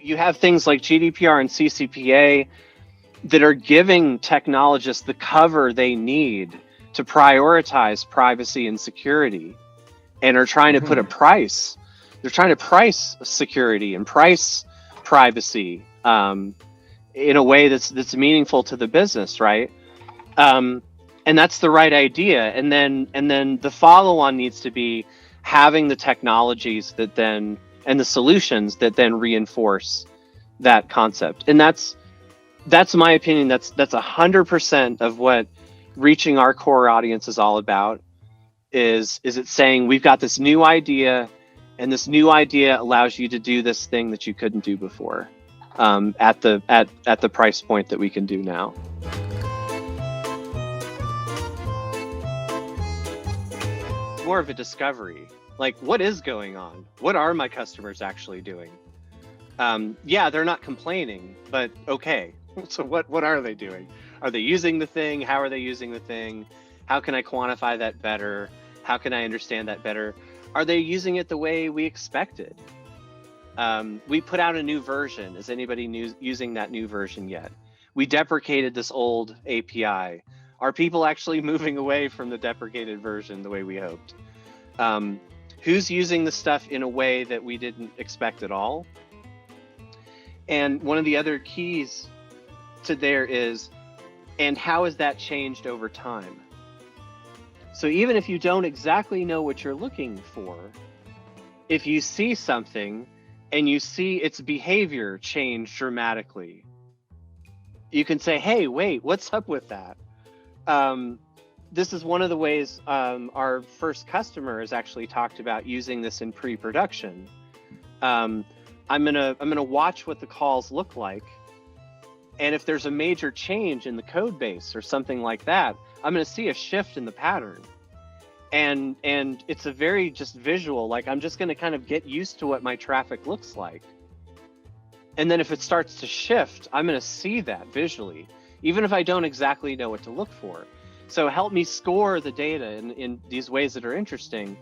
you have things like GDPR and CCPA that are giving technologists the cover they need to prioritize privacy and security, and are trying to put a price. They're trying to price security and price privacy in a way that's meaningful to the business, right? And that's the right idea. And then the follow-on needs to be having the technologies that then, and the solutions that then reinforce that concept. And that's my opinion. That's 100% of what reaching our core audience is all about. Is it saying we've got this new idea, and this new idea allows you to do this thing that you couldn't do before, at the price point that we can do now. More of a discovery. Like, what is going on? What are my customers actually doing? Yeah, they're not complaining, but okay. So what are they doing? Are they using the thing? How are they using the thing? How can I quantify that better? How can I understand that better? Are they using it the way we expected? We put out a new version. Is anybody using that new version yet? We deprecated this old API. Are people actually moving away from the deprecated version the way we hoped? Who's using the stuff in a way that we didn't expect at all? And one of the other keys to there is, and how has that changed over time? So even if you don't exactly know what you're looking for, if you see something and you see its behavior change dramatically, you can say, hey, wait, what's up with that? This is one of the ways our first customer has actually talked about using this in pre-production. I'm gonna watch what the calls look like, and if there's a major change in the code base or something like that, I'm gonna see a shift in the pattern. And it's a very just visual, like I'm just gonna kind of get used to what my traffic looks like. And then if it starts to shift, I'm gonna see that visually, even if I don't exactly know what to look for. So help me score the data in these ways that are interesting,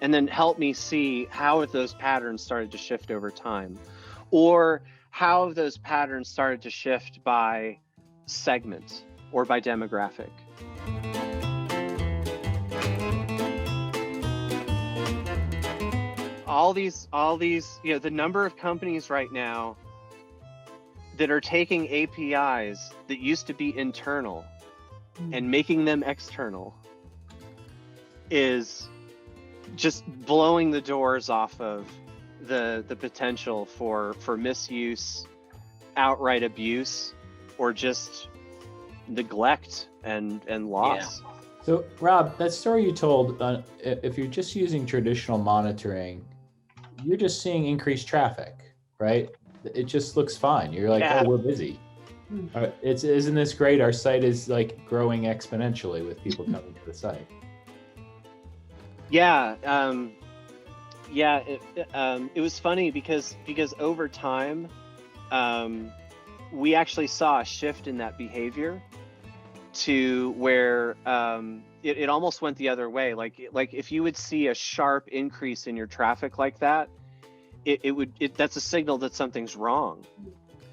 and then help me see how those patterns started to shift over time, or how those patterns started to shift by segment or by demographic. All these, you know, the number of companies right now that are taking APIs that used to be internal and making them external is just blowing the doors off of the potential for misuse, outright abuse, or just neglect and loss. Yeah. So Rob, that story you told, if you're just using traditional monitoring, you're just seeing increased traffic, right? It just looks fine. You're like, oh, we're busy. Isn't this great? Our site is like growing exponentially with people coming to the site. Yeah, it was funny because over time, we actually saw a shift in that behavior to where it almost went the other way. Like if you would see a sharp increase in your traffic like that, that's a signal that something's wrong,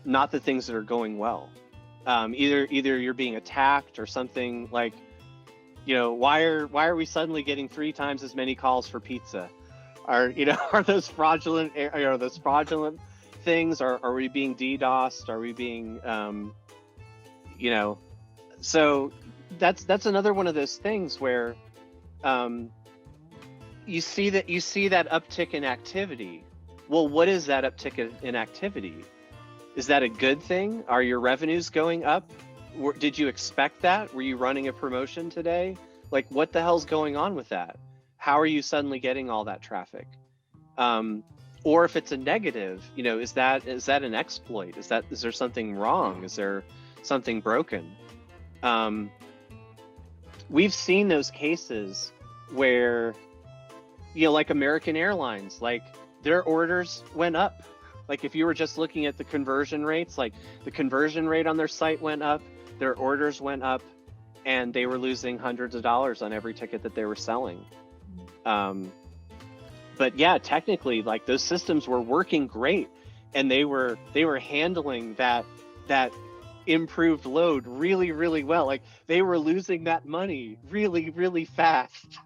not that things that are going well. Either you're being attacked or something, like, you know, why are we suddenly getting 3 times as many calls for pizza? Are those fraudulent things? Are we being DDoSed? Are we being so that's another one of those things where you see that uptick in activity. Well, what is that uptick in activity? Is that a good thing? Are your revenues going up? Did you expect that? Were you running a promotion today? Like, what the hell's going on with that? How are you suddenly getting all that traffic? Or if it's a negative, is that an exploit? Is there something wrong? Is there something broken? We've seen those cases where, like American Airlines, like their orders went up. Like if you were just looking at the conversion rates, like the conversion rate on their site went up, their orders went up, and they were losing hundreds of dollars on every ticket that they were selling. But yeah, technically, like those systems were working great. and they were handling that improved load really, really well. Like they were losing that money really, really fast.